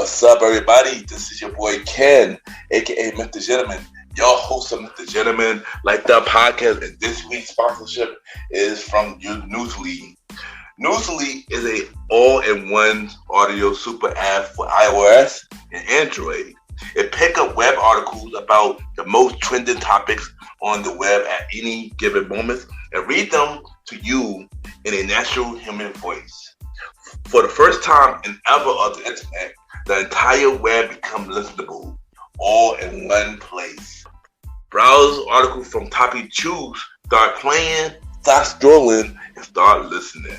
What's up, everybody? This is your boy Ken, aka Mr. Gentleman, your host of Mr. Gentleman, like the podcast. And this week's sponsorship is from Newsly. Newsly is a all-in-one audio super app for iOS and Android. It picks up web articles about the most trending topics on the web at any given moment and read them to you in a natural human voice. For the first time in ever on the internet, the entire web becomes listenable, all in one place. Browse articles from topic you choose, start playing, start strolling, and start listening.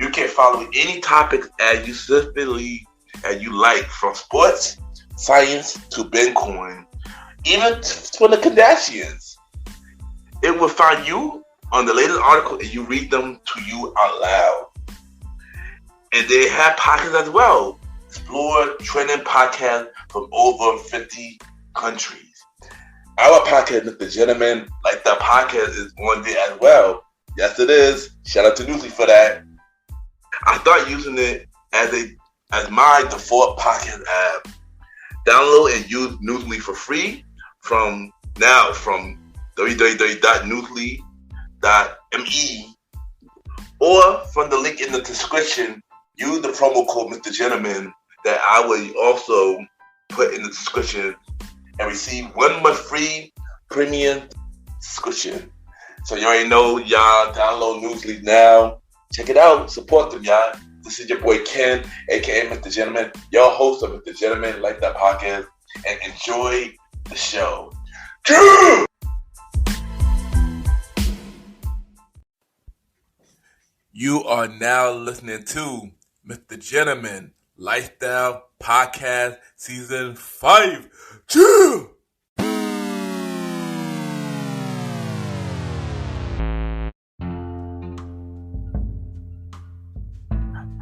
You can follow any topic as you specifically as you like, from sports, science to Bitcoin, even for the Kardashians. It will find you on the latest article and you read them to you out loud. And they have podcasts as well. Explore trending podcasts from over 50 countries. Our podcast, Mr. Gentleman, like the podcast, is on there as well. Yes, it is. Shout out to Newsly for that. I started using it as my default podcast app. Download and use Newsly for free from www.newsly.me or from the link in the description. Use the promo code Mr. Gentleman that I will also put in the description and receive 1 month free premium subscription. So you already know, y'all, download Newsly now. Check it out. Support them, y'all. This is your boy Ken, aka Mr. Gentleman, your host of Mr. Gentleman, like that podcast, and enjoy the show. You are now listening to Mr. Gentleman Lifestyle Podcast Season 5.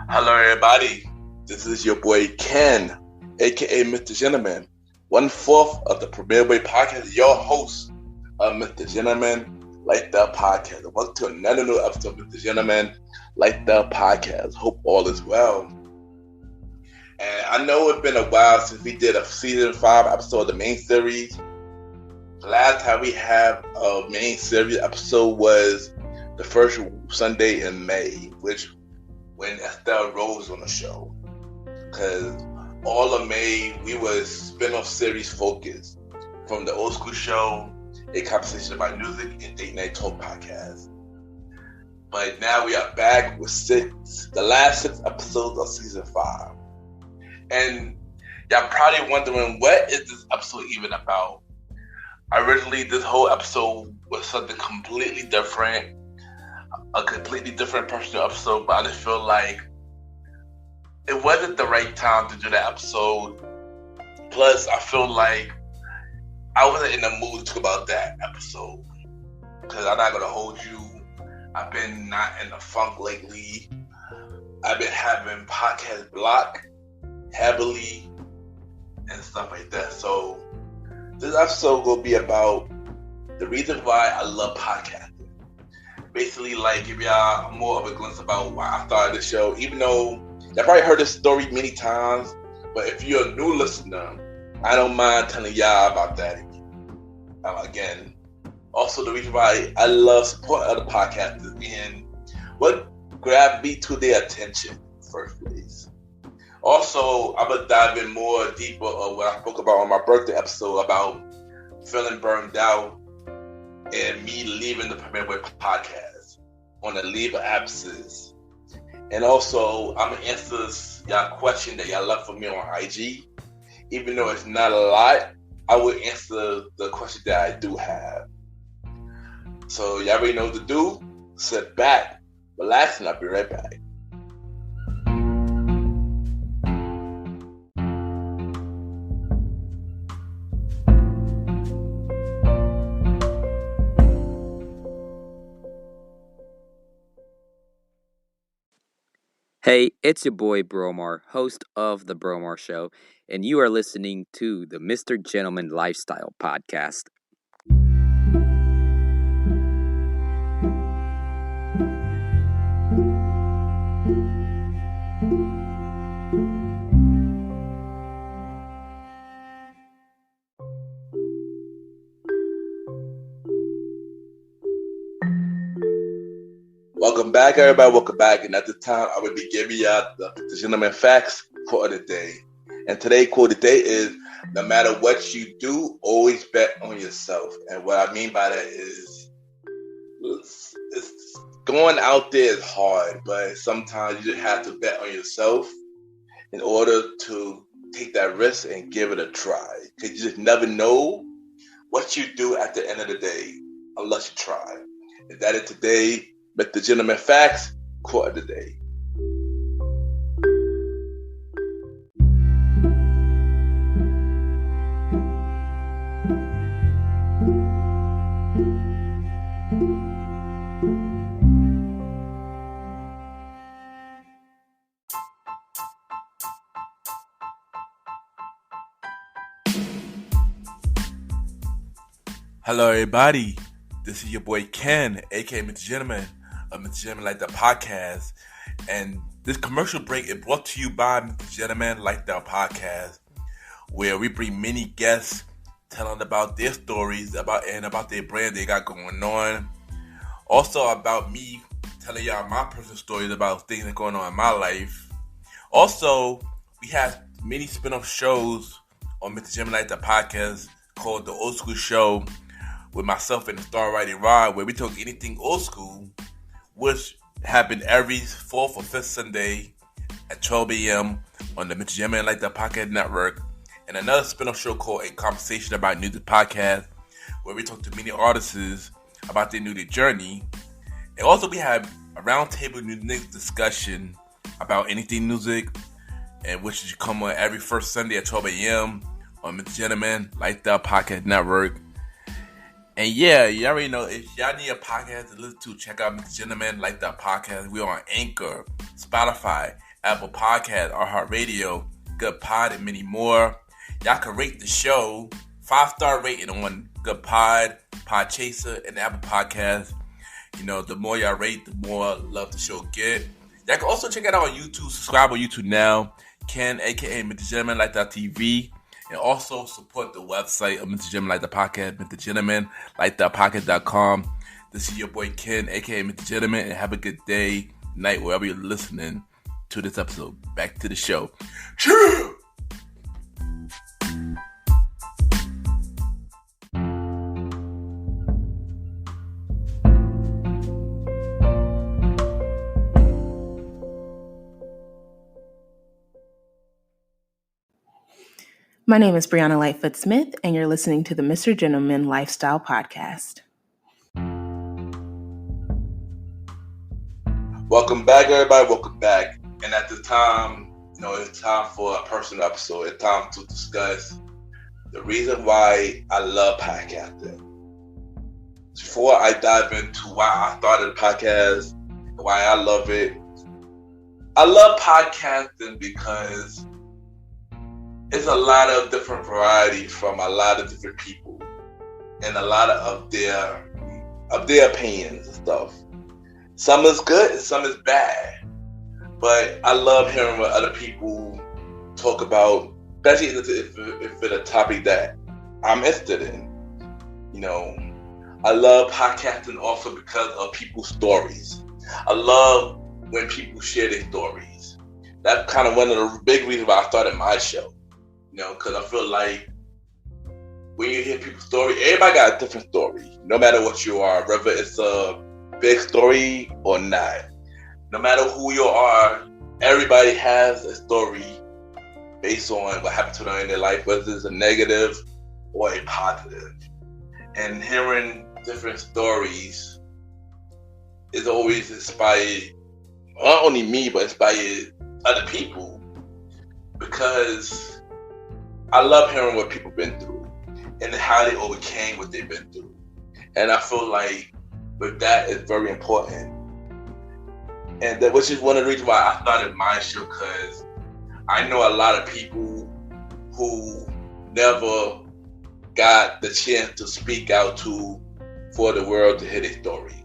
Hello, everybody. This is your boy Ken, aka Mr. Gentleman, 1/4 of the Premier Way Podcast, your host of Mr. Gentleman Like the Podcast. Welcome to another new episode of Mr. Gentleman Like the Podcast. Hope all is well. And I know it's been a while since we did a season 5 episode of the main series. The last time we had a main series episode was the first Sunday in May, when Estelle Rose on the show. Because all of May, we were spin-off series focused from the old school show, A Conversation About Music, and Date Night Talk podcast. But now we are back with the last 6 episodes of season 5. And y'all probably wondering, what is this episode even about? Originally, this whole episode was something completely different, a completely different personal episode, but I just feel like it wasn't the right time to do that episode. Plus, I feel like I wasn't in the mood to talk about that episode, because I'm not going to hold you. I've been not in the funk lately. I've been having podcast block heavily and stuff like that. So this episode will be about the reason why I love podcasting. Basically, like, give y'all more of a glimpse about why I started the show, even though y'all probably heard this story many times, but if you're a new listener, I don't mind telling y'all about that again. Also, the reason why I love supporting other podcasters and what grabbed me to their attention in the first place. Also, I'm going to dive in more deeper of what I spoke about on my birthday episode about feeling burned out and me leaving the Premier Way podcast on a leave of absence. And also, I'm going to answer y'all question that y'all left for me on IG. Even though it's not a lot, I will answer the question that I do have. So y'all already know what to do. Sit back, relax, and I'll be right back. Hey, it's your boy Bromar, host of The Bromar Show, and you are listening to the Mr. Gentleman Lifestyle Podcast. Welcome back, everybody. Welcome back. And at this time, I will be giving you the gentleman facts quote of the day. And today's quote of the day is, no matter what you do, always bet on yourself. And what I mean by that is, it's going out there is hard, but sometimes you just have to bet on yourself in order to take that risk and give it a try. Because you just never know what you do at the end of the day unless you try. And that is today, Mr. Gentleman Facts, quote of the day. Hello, everybody. This is your boy Ken, aka Mr. Gentleman of Mr. Gentleman Like That Podcast. And this commercial break is brought to you by Mr. Gentleman Like That Podcast, where we bring many guests telling about their stories about their brand they got going on. Also about me telling y'all my personal stories about things that are going on in my life. Also, we have many spin-off shows on Mr. Gentleman Like That Podcast called The Old School Show, with myself and the Star Writing Rod, where we talk anything old school, which happen every 4th or 5th Sunday at 12 a.m. on the Mr. Gentleman Like That Podcast Network, and another spin-off show called A Conversation About Music Podcast, where we talk to many artists about their music journey. And also we have a roundtable music discussion about anything music, and which should come on every first Sunday at 12 a.m. on Mr. Gentleman Like That Podcast Network. And yeah, you already know, if y'all need a podcast to listen to, check out Mr. Gentleman Like That Podcast. We're on Anchor, Spotify, Apple Podcasts, iHeartRadio, Good Pod, and many more. Y'all can rate the show 5-star rating on Good Pod, Podchaser, and Apple Podcasts. You know, the more y'all rate, the more love the show get. Y'all can also check it out on YouTube. Subscribe on YouTube now. Ken, aka Mr. Gentleman Like That TV. And also support the website of Mr. Gentleman Like That Podcast, Mr. Gentleman Like That Podcast.com. This is your boy Ken, aka Mr. Gentleman, and have a good day, night, wherever you're listening to this episode. Back to the show. Cheers! My name is Brianna Lightfoot Smith, and you're listening to the Mr. Gentleman Lifestyle Podcast. Welcome back, everybody. Welcome back. And at this time, it's time for a personal episode. It's time to discuss the reason why I love podcasting. Before I dive into why I started the podcast, why I love it, I love podcasting because it's a lot of different variety from a lot of different people and a lot of their opinions and stuff. Some is good and some is bad. But I love hearing what other people talk about, especially if it's a topic that I'm interested in. I love podcasting also because of people's stories. I love when people share their stories. That's kind of one of the big reasons why I started my show. Because I feel like when you hear people's story, everybody got a different story, no matter what you are, whether it's a big story or not. No matter who you are, everybody has a story based on what happened to them in their life, whether it's a negative or a positive. And hearing different stories is always inspired, not only me, but inspired other people, because I love hearing what people been through and how they overcame what they've been through. And I feel like with that, it's very important. And that which is one of the reasons why I started my show, because I know a lot of people who never got the chance to speak out to for the world to hear their story.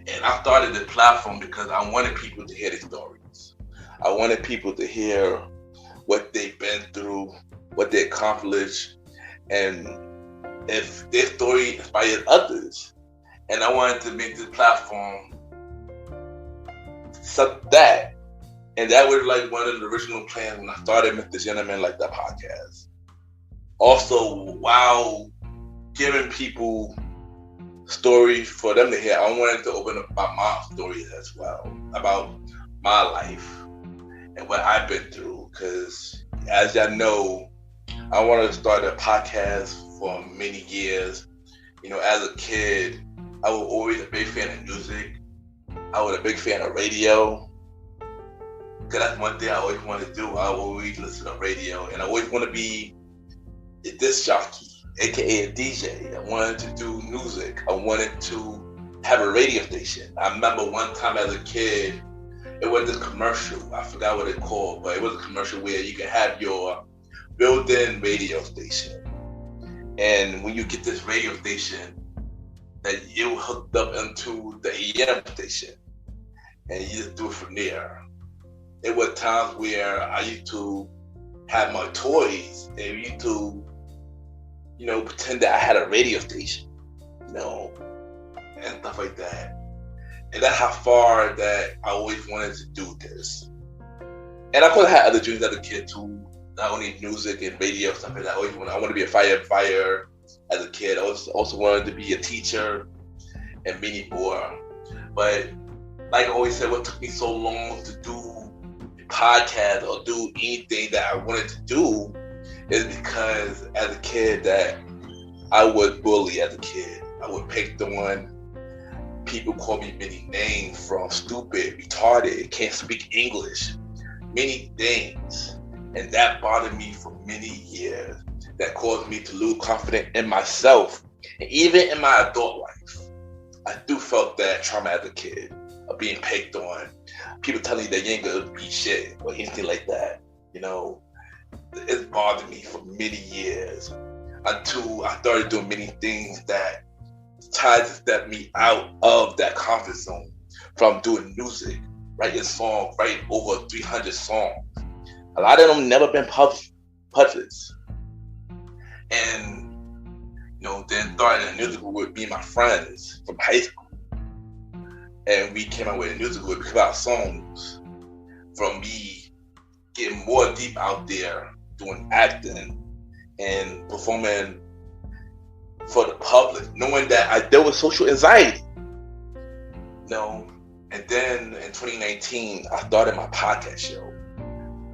And I started the platform because I wanted people to hear their stories. I wanted people to hear what they've been through, what they accomplished, and if their story inspired others. And I wanted to make this platform So that, and that was like one of the original plans when I started Mr. Gentleman Like That podcast. Also, while giving people stories for them to hear, I wanted to open up about my stories as well, about my life and what I've been through. Because as y'all know, I wanted to start a podcast for many years. You know, as a kid, I was always a big fan of music. I was a big fan of radio. Because that's one thing I always wanted to do. I always listen to radio. And I always want to be a disc jockey, aka a DJ. I wanted to do music. I wanted to have a radio station. I remember one time as a kid, it was a commercial. I forgot what it called, but it was a commercial where you could have your built-in radio station. And when you get this radio station, that you hooked up into the AM station, and you just do it from there. There were times where I used to have my toys, and we used to, you know, pretend that I had a radio station, you know, and stuff like that. And that's how far that I always wanted to do this. And of course, I had other dreams as a kid too, not only music and radio stuff. And I wanted to be a firefighter as a kid. I also wanted to be a teacher and many more. But like I always said, what took me so long to do a podcast or do anything that I wanted to do is because as a kid that I was bullied as a kid. I was picked on. People call me many names, from stupid, retarded, can't speak English, many things. And that bothered me for many years. That caused me to lose confidence in myself. And even in my adult life, I do felt that trauma as a kid of being picked on. People telling you that you ain't gonna be shit or anything like that. You know, it bothered me for many years until I started doing many things that tried to step me out of that comfort zone from doing music, writing songs, writing over 300 songs. A lot of them never been published. And, you know, then started a musical with me and my friends from high school. And we came out with a musical with about songs from me getting more deep out there, doing acting and performing for the public, knowing that I dealt with social anxiety. You know, and then in 2019, I started my podcast show,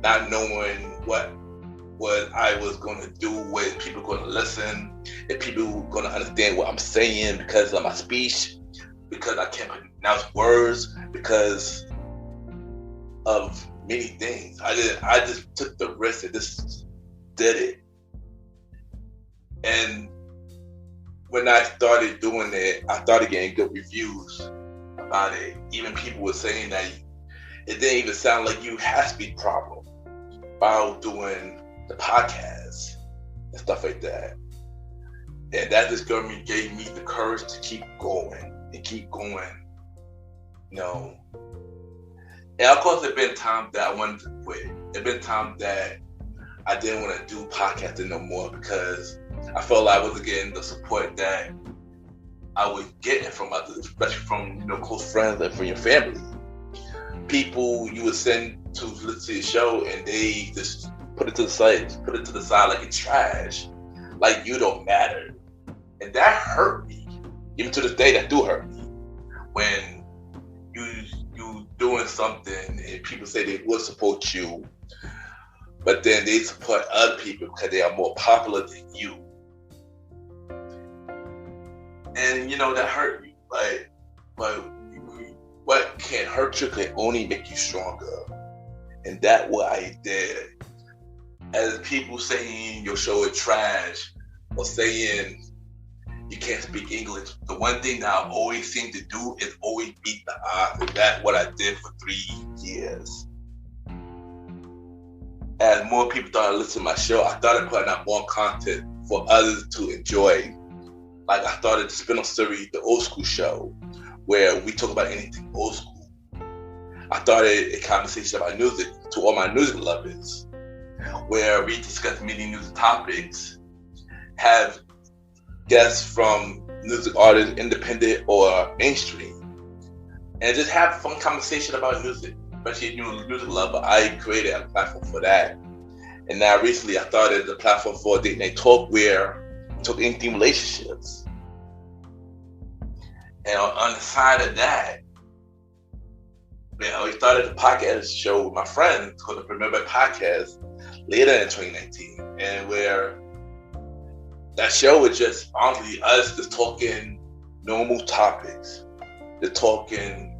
not knowing what I was going to do, what people going to listen, if people were going to understand what I'm saying because of my speech, because I can't pronounce words, because of many things. I just took the risk and just did it. And when I started doing it, I started getting good reviews about it. Even people were saying that it didn't even sound like you had speech problem while doing the podcast and stuff like that. And that just gave me the courage to keep going and keep going, you know. And of course, there's been times that I wanted to quit. There's been times that I didn't want to do podcasting no more because I felt like I wasn't getting the support that I was getting from others, especially from, you know, close friends and from your family. People you would send to listen to your show and they just put it to the side like it's trash, like you don't matter. And that hurt me. Even to this day, that do hurt me. When you doing something and people say they will support you, but then they support other people because they are more popular than you. And, you know, that hurt me. But what can't hurt you can only make you stronger. And that's what I did. As people saying your show is trash or saying you can't speak English, the one thing that I always seem to do is always beat the odds. And that's what I did for 3 years. As more people started listening to my show, I started putting out more content for others to enjoy. Like I started to spin off series, the Old School Show, where we talk about anything old school. I started a conversation about music to all my music lovers, where we discuss many music topics, have guests from music artists, independent or mainstream, and just have fun conversation about music, especially new music lover. I created a platform for that. And now recently I started a platform for Date Night Talk where we talk intimate relationships. And on the side of that, we started a podcast show with my friends called the Premier Boy Podcast later in 2019. And where that show was just honestly us just talking normal topics. Just talking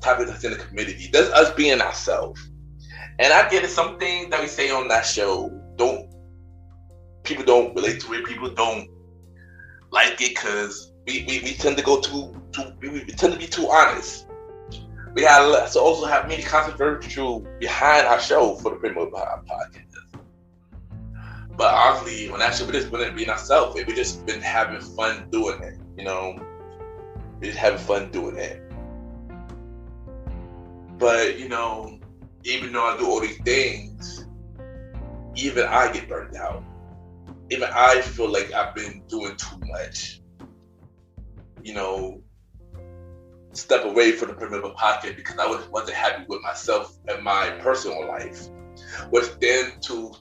topics that's in the community. That's us being ourselves. And I get it, some things that we say on that show people don't relate to it. People don't like it because we tend to go we tend to be too honest. We also have many controversial behind our show for the Premier Podcast. But honestly, on that show, we just been being ourselves. We just been having fun doing it. We just having fun doing it. But even though I do all these things, even I get burned out. Even I feel like I've been doing too much. Step away from the Premier Podcast because I wasn't happy with myself and my personal life. Was then to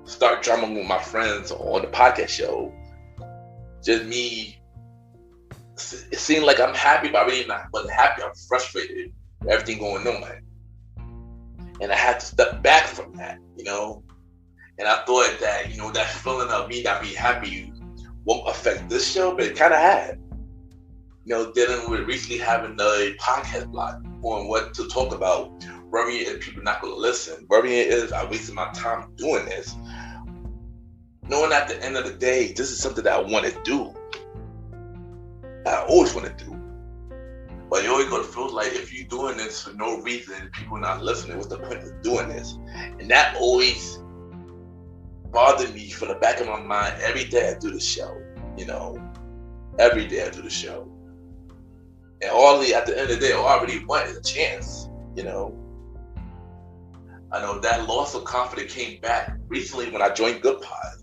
start drumming with my friends on the podcast show. Just me. It seemed like I'm happy, but I really wasn't happy. I'm frustrated with everything going on. And I had to step back from that, And I thought that, that feeling of me not being happy won't affect this show, but it kind of had. Dealing with recently having a podcast block on what to talk about, worrying if people not going to listen, worrying if I wasted my time doing this. Knowing at the end of the day, this is something that I want to do. I always want to do. But you always going to feel like if you're doing this for no reason, people not listening, what's the point of doing this? And that always bothered me from the back of my mind every day I do the show, Every day I do the show. And at the end of the day, all I really want is a chance, I know that loss of confidence came back recently when I joined Good Pod.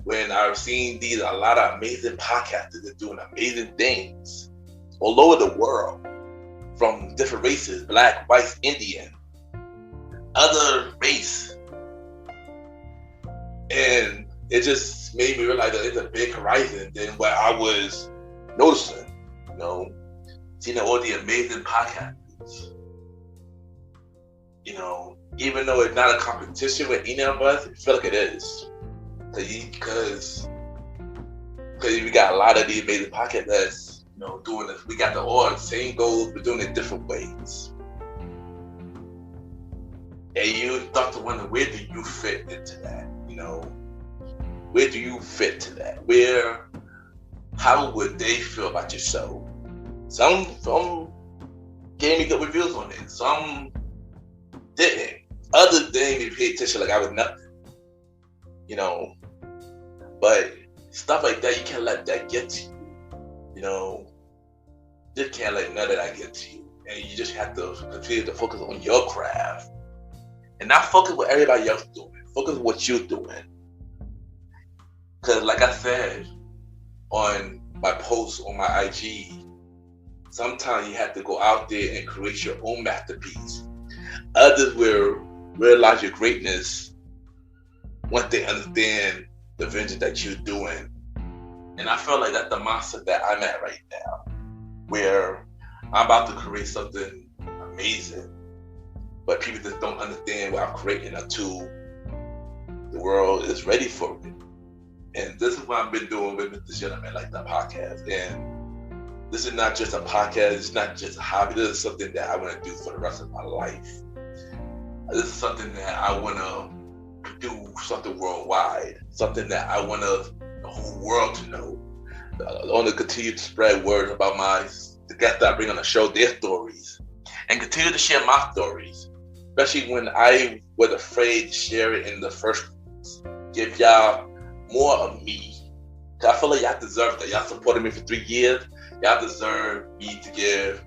When I've seen a lot of amazing podcasters that are doing amazing things all over the world, from different races, Black, white, Indian, other race. And it just made me realize that it's a big horizon than what I was noticing, seeing all the amazing podcasters. Even though it's not a competition with any of us, I feel like it is. Because we got a lot of these amazing podcasts that's doing this. We got all the same goals, but doing it different ways. And you start to wonder, where do you fit into that? Where do you fit to that? How would they feel about your show? Some gave me good reviews on it. Some didn't. Others didn't even pay attention like I was nothing. But stuff like that, you can't let that get to you. Just can't let none of that get to you. And you just have to continue to focus on your craft. And not focus what everybody else doing. Focus on what you're doing. Because like I said on my post on my IG, sometimes you have to go out there and create your own masterpiece. Others will realize your greatness once they understand the venture that you're doing. And I feel like that's the mindset that I'm at right now, where I'm about to create something amazing, but people just don't understand what I'm creating until the world is ready for it. And this is what I've been doing with Mr. Gentleman Like That podcast. And this is not just a podcast, it's not just a hobby. This is something that I want to do for the rest of my life. This is something that I want to do something worldwide, something that I want the whole world to know. I want to continue to spread word about the guests that I bring on the show, their stories, and continue to share my stories, especially when I was afraid to share it in the first place. Give y'all more of me. Cause I feel like y'all deserve that. Y'all supported me for 3 years. Y'all deserve me to give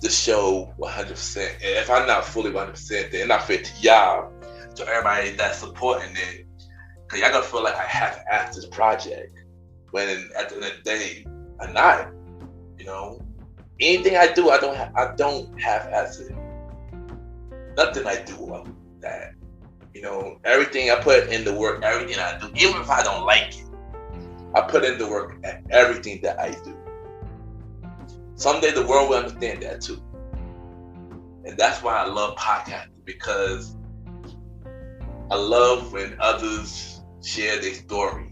the show 100%. And if I'm not fully 100%, then not fair to y'all, to everybody that's supporting it. Cause y'all gonna feel like I have to ask this project when at the end of the day, I'm not, anything I do, I don't half-ass it. Nothing I do well that. Everything I put in the work, everything I do, even if I don't like it, I put in the work at everything that I do. Someday the world will understand that too. And that's why I love podcasting, because I love when others share their story.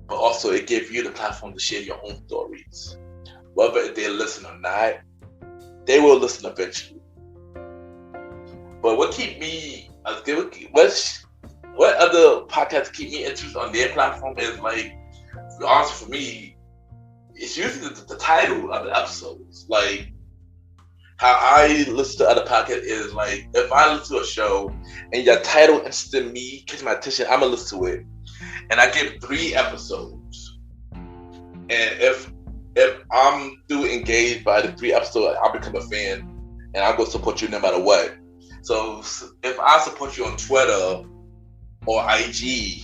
But also it gives you the platform to share your own stories. Whether they listen or not, they will listen eventually. But what other podcasts keep me interested on their platform is, like, to be honest, for me, it's usually the title of the episodes. Like, how I listen to other podcasts is, like, if I listen to a show and your title interested me, catch my attention, I'm gonna listen to it. And I give 3 episodes. And if I'm too engaged by the 3 episodes, I'll become a fan and I'll go support you no matter what. So if I support you on Twitter or IG,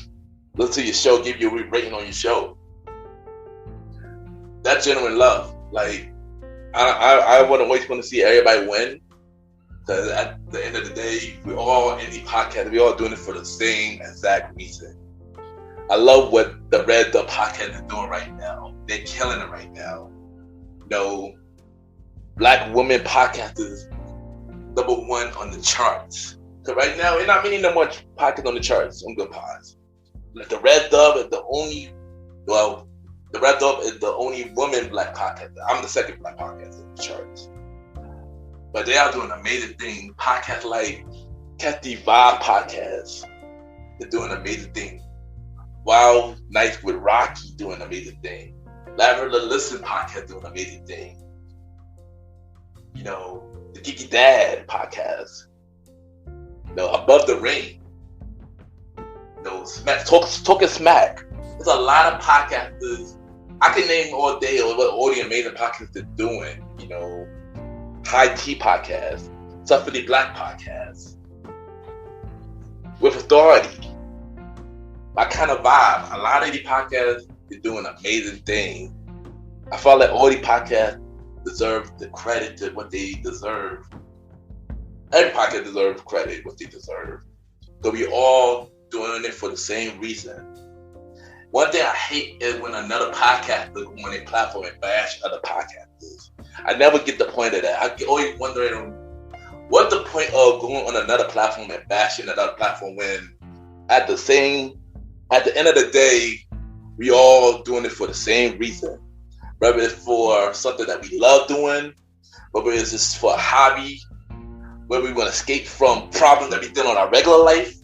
listen to your show, give you a rating on your show, that's genuine love. Like, I wouldn't always want to see everybody win, because at the end of the day, we're all indie podcast. We're all doing it for the same exact reason. I love what the Red Dub podcast is doing right now. They're killing it right now. Black women podcasters #1 on the charts. So right now, we're not many no more podcasts on the charts on Good Pods. Like, the Red Dub is the only woman black podcast. I'm the second black podcast on the charts. But they are doing amazing things. Podcasts like Cathy Vibe podcast, they're doing amazing things. Wild Nights with Rocky doing amazing things. Lavender Listen podcast doing amazing things. The Geeky Dad podcast. Above the Ring. Talking Smack. There's a lot of podcasters. I can name all day all the amazing podcasts they're doing. High Tea podcast, Suffering Black podcast, With Authority, My Kind of Vibe. A lot of these podcasts are doing amazing things. I felt like all these podcasts deserve the credit to what they deserve. Every podcast deserves credit what they deserve. But we all doing it for the same reason. One thing I hate is when another podcast look on a platform and bash other podcasters. I never get the point of that. I always wondering what the point of going on another platform and bashing another platform when at the end of the day, we all doing it for the same reason. Whether it's for something that we love doing, whether it's just for a hobby, whether we want to escape from problems that we deal in our regular life.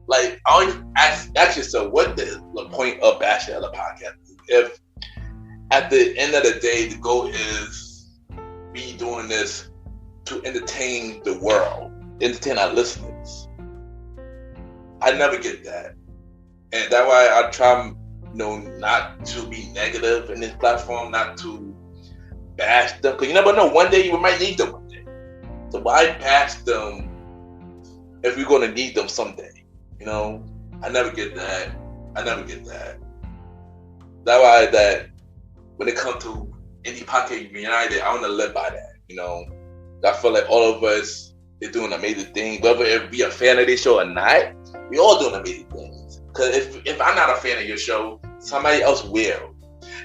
Like, I always ask yourself, what the point of bashing other podcasts? If at the end of the day, the goal is me doing this to entertain the world, entertain our listeners. I never get that. And that's why I try, not to be negative in this platform, not to bash them. Because you never know, one day you might need them one day. So why bash them if we're going to need them someday? I never get that. That's why that when it comes to Indie Podcast United, I want to live by that. I feel like all of us is doing amazing things. Whether it be a fan of this show or not, we all doing amazing things. Because if I'm not a fan of your show, somebody else will.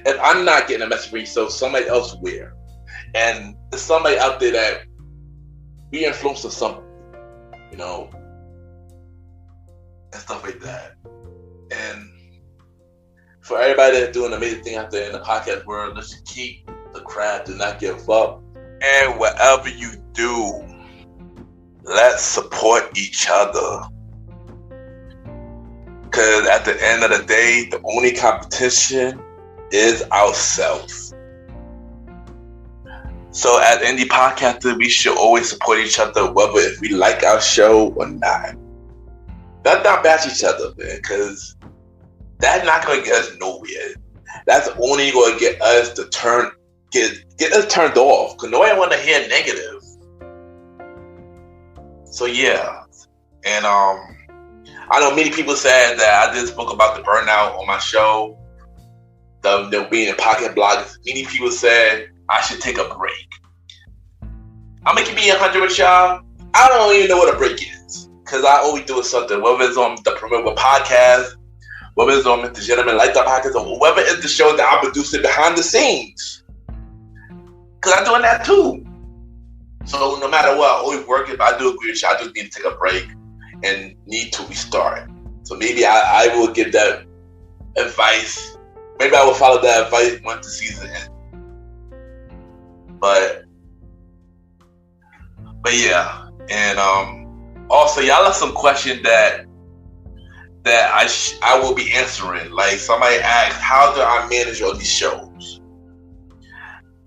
If I'm not getting a message from you, so somebody else will. And there's somebody out there that we influence with something, and stuff like that. And for everybody that's doing amazing thing out there in the podcast world, let's keep the craft, do not give up. And whatever you do, let's support each other. Because at the end of the day, the only competition is ourselves. So as indie podcasters, we should always support each other, whether if we like our show or not. Let's not bash each other, man, because that's not going to get us nowhere. That's only going to get us to get us turned off, because nobody want to hear negative. So yeah, and I know many people said that I did spoke about the burnout on my show, the being a pocket bloggers, many people said I should take a break. I'm gonna be 100 with y'all. I don't even know what a break is, because I always do something, whether it's on the Promoter Podcast, whether it's on Mr. Gentleman Like That Podcast, or whether it's the show that I'm producing behind the scenes. Because I'm doing that too. So no matter what, I always work. If I do agree with you, I just need to take a break and need to restart. So maybe I will give that advice. Maybe I will follow that advice once the season ends. But yeah. And also, y'all have some questions that I will be answering. Like somebody asked, how do I manage all these shows?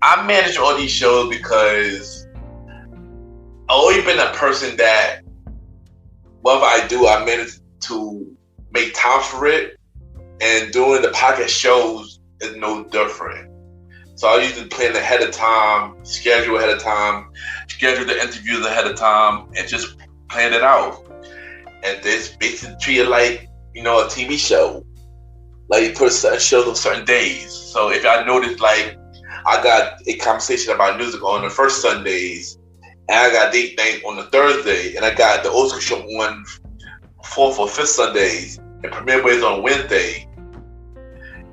I manage all these shows because I've always been a person that whatever I do, I manage to make time for it. And doing the podcast shows is no different. So I usually plan ahead of time, schedule ahead of time, schedule the interviews ahead of time, and just plan it out. And this basically treat it like, a TV show. Like you put certain shows on certain days. So if I notice, like, I got a conversation about music on the first Sundays, and I got date night on the Thursday, and I got the old school show on fourth or fifth Sundays, and Premiere Boys on Wednesday.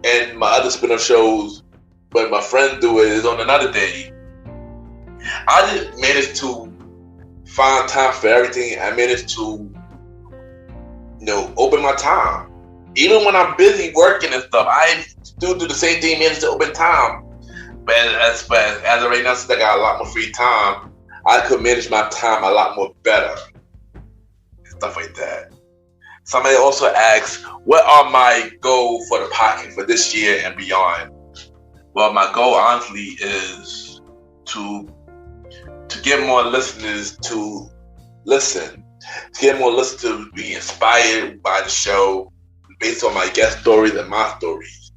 And my other spin-off shows, but my friends do it, is on another day. I just managed to find time for everything. I managed to, open my time. Even when I'm busy working and stuff, I still do the same thing, manage to open time. But as of right now, since I got a lot more free time, I could manage my time a lot more better. Stuff like that. Somebody also asked, what are my goals for the podcast for this year and beyond? Well, my goal, honestly, is to get more listeners to listen. To get more listeners to be inspired by the show based on my guest stories and my stories.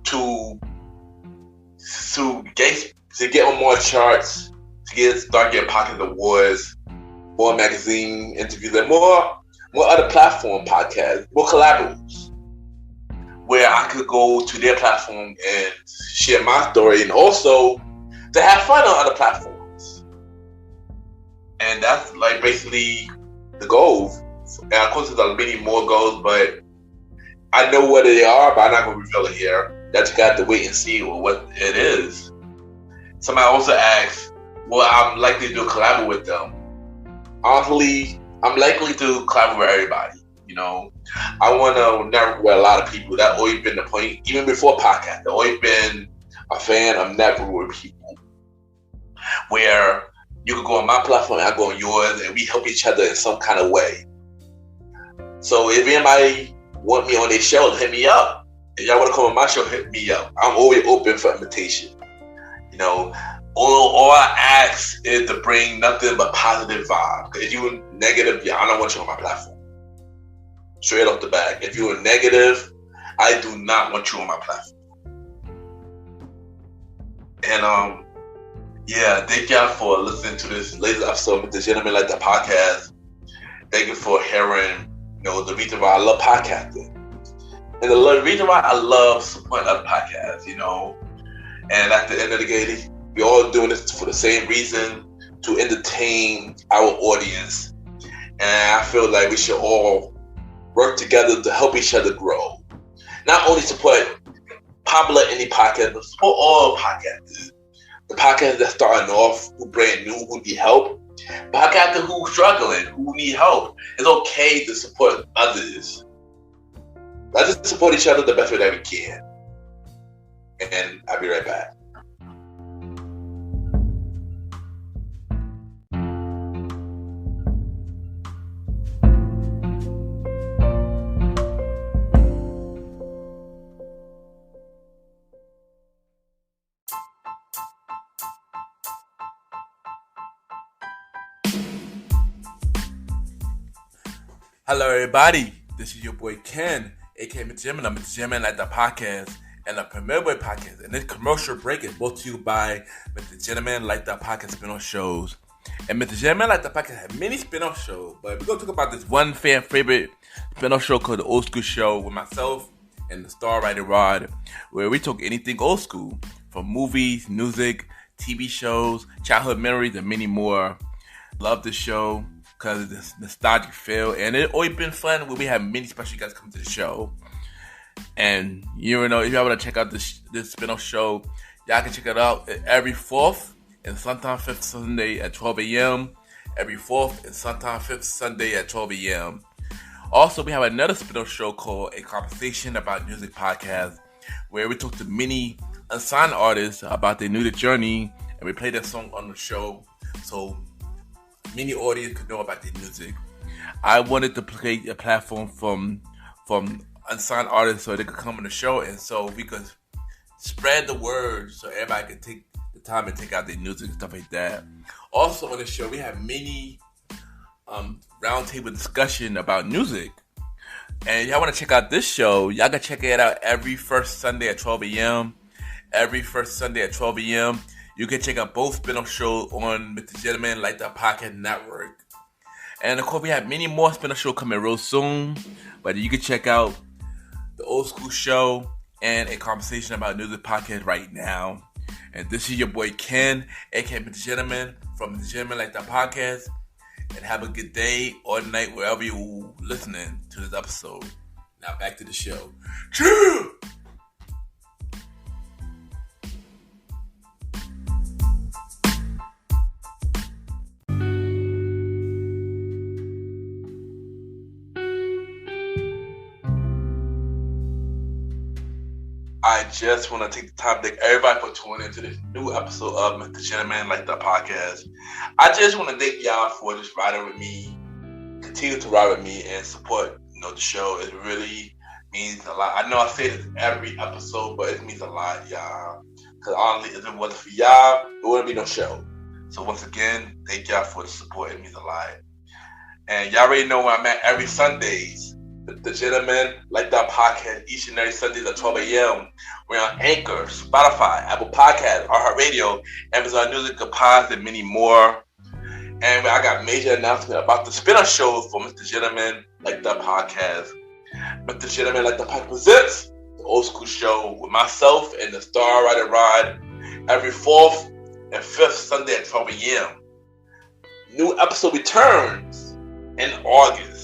To get on more charts, to start getting podcast awards, more magazine interviews, and more other platform podcasts, more collaborations, where I could go to their platform and share my story, and also to have fun on other platforms. And that's like basically the goal. And of course, there's many more goals, but I know what they are, but I'm not going to reveal it here. That you got to wait and see what it is. Somebody also asked, well, I'm likely to collaborate with them. Honestly, I'm likely to collaborate with everybody. I want to network with a lot of people. That's always been the point. Even before podcast, I've always been a fan of networking with people. Where you can go on my platform and I go on yours, and we help each other in some kind of way. So if anybody want me on their show, hit me up. If y'all want to come on my show, hit me up. I'm always open for invitation. All I ask is to bring nothing but positive vibe. Because if you're negative, I don't want you on my platform. Straight off the bat. If you're negative, I do not want you on my platform. And thank y'all for listening to this latest episode with the Gentleman Like That Podcast. Thank you for hearing, the reason why I love podcasting. And the reason why I love supporting other podcasts, And at the end of the day, we're all doing this for the same reason, to entertain our audience. And I feel like we should all work together to help each other grow. Not only support popular indie podcasts, but support all podcasters. The podcasters that starting off, who brand new, who need help. Podcasters who struggling, who need help. It's okay to support others. Let's just support each other the best way that we can. And I'll be right back. Hello, everybody. This is your boy Ken, aka Mr. Gentleman. I'm Mr. Gentleman Like That Podcast and the Premiere Boy Podcast. And this commercial break is brought to you by Mr. Gentleman Like That Podcast spin-off shows. And Mr. Gentleman Like That Podcast has many spin-off shows, but we're going to talk about this one fan favorite spin-off show called The Old School Show with myself and the Star Rider Rod, where we talk anything old school, from movies, music, TV shows, childhood memories, and many more. Love this show because of this nostalgic feel, and it's always been fun when we have many special guests come to the show. And you know, if y'all want to check out this spin-off show, y'all can check it out every 4th and sometimes 5th Sunday at 12 a.m. Every 4th and sometimes 5th Sunday at 12 a.m. Also, we have another spin-off show called A Conversation About Music Podcast, where we talk to many unsigned artists about their music journey, and we play their song on the show so many audience could know about their music. I wanted to create a platform from unsigned artists so they could come on the show, and so we could spread the word so everybody could take the time and take out their music and stuff like that. Also on the show, we have many roundtable discussion about music. And y'all want to check out this show, y'all can check it out every first Sunday at 12 a.m. Every first Sunday at 12 a.m. You can check out both spin-off shows on Mr. Gentleman Like That Podcast Network. And of course, we have many more spin-off shows coming real soon. But you can check out the Old School Show and A Conversation About Music Podcast right now. And this is your boy Ken, aka Mr. Gentleman, from Mr. Gentleman Like That Podcast. And have a good day or night wherever you're listening to this episode. Now back to the show. Cheers! I just want to take the time to thank everybody for tuning into this new episode of Mr. Gentleman Like That Podcast. I just want to thank y'all for just riding with me, continue to ride with me and support, the show. It really means a lot. I know I say this every episode, but it means a lot, y'all. Because honestly, if it wasn't for y'all, there wouldn't be no show. So once again, thank y'all for the support. It means a lot. And y'all already know where I'm at every Sundays. The Gentleman Like That Podcast each and every Sundays at 12 a.m. We're on Anchor, Spotify, Apple Podcasts, iHeartRadio, Amazon Music, Pods, and many more. And I got major announcement about the spin-off show for Mr. Gentleman Like That Podcast. Mr. Gentleman Like That Podcast presents the Old School Show with myself and the Star Rider Rod every 4th and 5th Sunday at 12 a.m. New episode returns in August.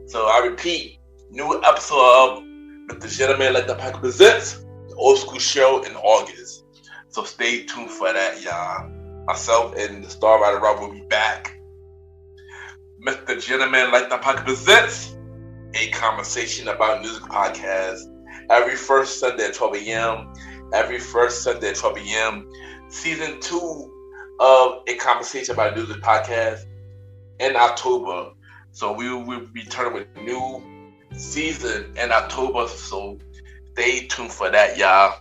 So I repeat, new episode of The Gentleman Like That Podcast presents the Old School Show in August. So stay tuned for that, y'all. Myself and the Star Rider Rob will be back. Mr. Gentleman Like That Podcast presents A Conversation About Music Podcast every first Sunday at 12 a.m. Every first Sunday at 12 a.m. Season 2 of A Conversation About Music Podcast in October. So we will be turning with a new season in October. So stay tuned for that, y'all.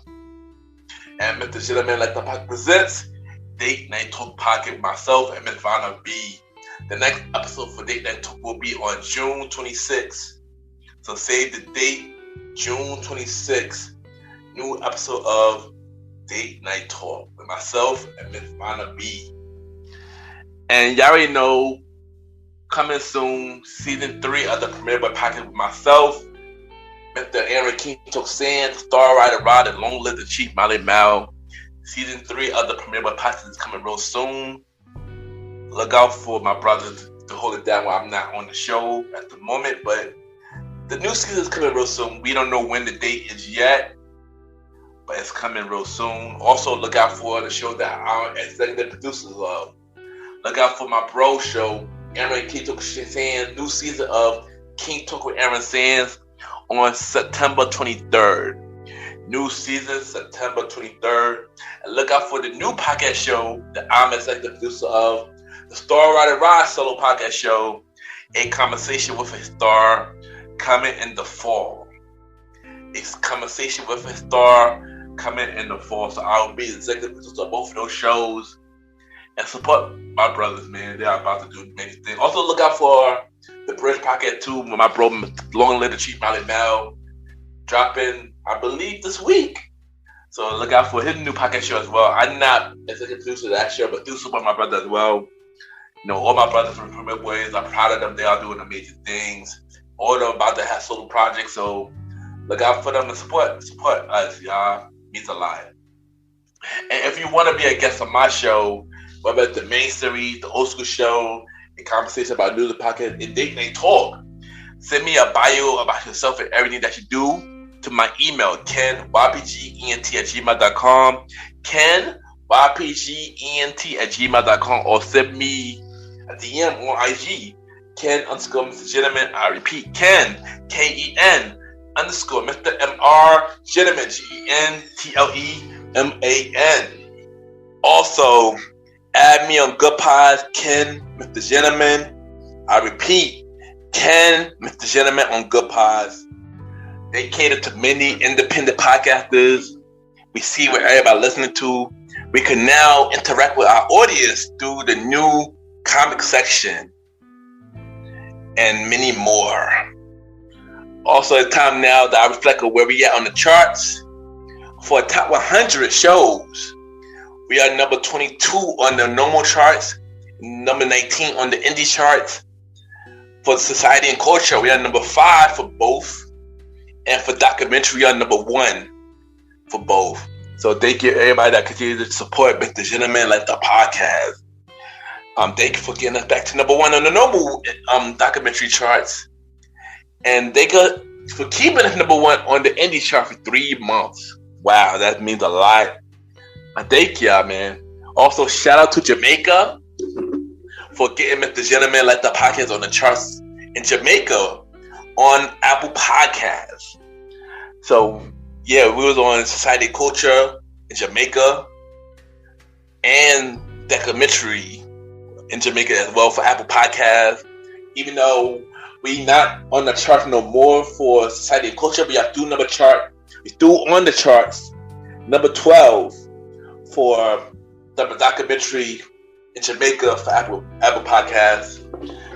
And Mr. Gentleman Like That Podcast presents Date Night Talk Podcast with myself and Miss Vanna B. The next episode for Date Night Talk will be on June 26th. So save the date, June 26th. New episode of Date Night Talk with myself and Miss Vanna B. And y'all already know, coming soon, season 3 of the Premiere Boy Podcast with myself, Mr. Aaron King Talk Sand, Star Rider Rod, and Long Live the Chief Molly Mal. Season 3 of the Premiere Boy Podcast is coming real soon. Look out for my brother to hold it down while I'm not on the show at the moment, but the new season is coming real soon. We don't know when the date is yet, but it's coming real soon. Also, look out for the show that our executive producers love. Look out for my bro show, Aaron King Talk Sands, new season of King Talk with Aaron Sands on September 23rd. New season, September 23rd. And look out for the new podcast show that I'm executive producer of, the Star Rider Rod solo podcast show, A Conversation with a Star, coming in the fall. It's Conversation with a Star coming in the fall. So I'll be the executive producer of both of those shows. And support my brothers, man. They are about to do many things. Also, look out for the Bridge Podcast 2 with my bro, Long Live the Chief Molly Mal, dropping, I believe, this week. So look out for his new podcast show as well. I'm not executive producer of that show, but do support my brother as well. All my brothers from Premier Boys, I'm proud of them. They are doing amazing things. All of them about to have solo projects. So Look out for them to support us, y'all. Means a lot. And if you want to be a guest on my show, whether it's the main series, the old school show, a conversation about news and podcast, and date night talk, send me a bio about yourself and everything that you do to my email, kenypgent@gmail.com, kenypgent@gmail.com, or send me a DM on IG, Ken_Mr. Gentleman. I repeat, Ken, Ken _Mr. MR Gentleman, GENTLEMAN. Also, add me on Good Pods, Ken Mr. Gentleman. I repeat, Ken Mr. Gentleman on Good Pods. They cater to many independent podcasters. We see what everybody listening to. We can now interact with our audience through the new comic section and many more. Also, it's time now that I reflect on where we at on the charts. For top 100 shows, we are number 22 on the normal charts, number 19 on the indie charts. For society and culture, we are number 5 for both. And for documentary, we are number 1 for both. So thank you everybody that continues to support Mr. Gentleman Like the podcast. Thank you for getting us back to number 1 on the normal documentary charts. And thank you for keeping us number 1 on the indie chart for 3 months. Wow, that means a lot. Thank y'all, man. Also, shout out to Jamaica for getting Mr. Gentleman Like the podcast on the charts in Jamaica on Apple Podcasts. So, yeah, we was on Society Culture in Jamaica and documentary in Jamaica as well for Apple Podcasts. Even though we not on the chart no more for Society and Culture, we are still number chart. We still on the charts, number 12 for the documentary in Jamaica for Apple Podcasts.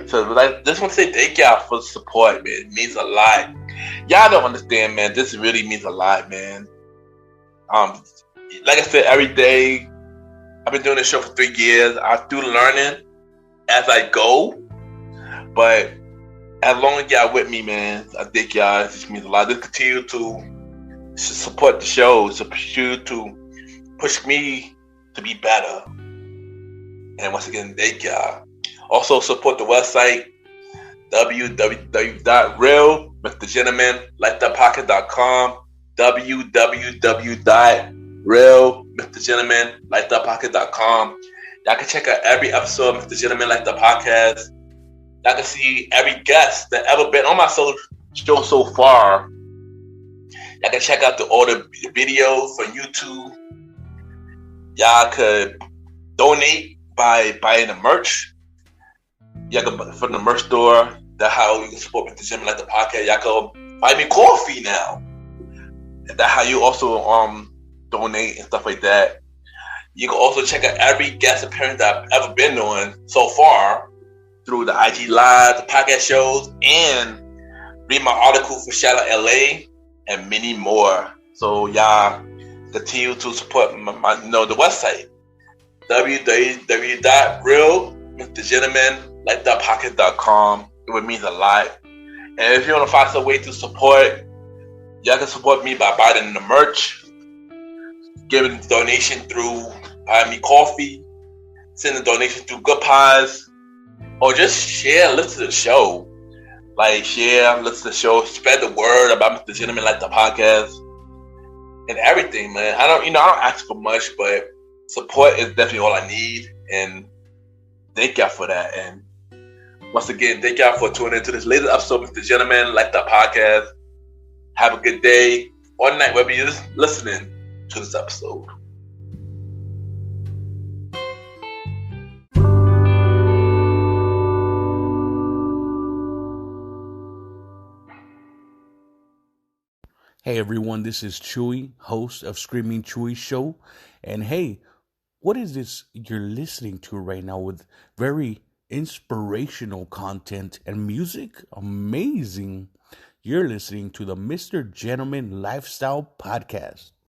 So I just want to say thank y'all for the support, man. It means a lot. Y'all don't understand, man. This really means a lot, man. Like I said, every day, I've been doing this show for 3 years. I'm still learning as I go. But as long as y'all with me, man, I think y'all, it just means a lot. Just continue to support the show, continue to push me to be better. And once again, thank y'all. Also support the website, www.realmrgentlemanlikethepodcast.com, www.realmrgentlemanlikethepodcast.com. Y'all can check out every episode of Mr. Gentleman Like the Podcast. Y'all can see every guest that ever been on my show so far. Y'all can check out all the videos from YouTube. Y'all could donate by buying the merch. Y'all can from the merch store. That's how you can support Mr. Gentleman Like the Podcast. Y'all can buy me coffee now. And that's how you also donate and stuff like that. You can also check out every guest appearance that I've ever been on so far through the IG Live, the podcast shows, and read my article for Shout Out LA and many more. So y'all continue to support the website, www.realmrgentlemanlikethepodcast.com. It would mean a lot. And if you want to find some way to support, y'all can support me by buying the merch, giving a donation through buying me coffee, sending a donation through Good Pies, or just share, listen to the show. Like, share, listen to the show, spread the word about Mr. Gentleman Like the Podcast, and everything, man. I don't ask for much, but support is definitely all I need, and thank y'all for that. And once again, thank y'all for tuning into this latest episode of Mr. Gentleman Like the Podcast. Have a good day or night, wherever you're listening to this episode. Hey everyone, this is Chewy, host of Screaming Chewy Show. And hey, what is this you're listening to right now with very inspirational content and music? Amazing. You're listening to the Mr. Gentleman Lifestyle Podcast.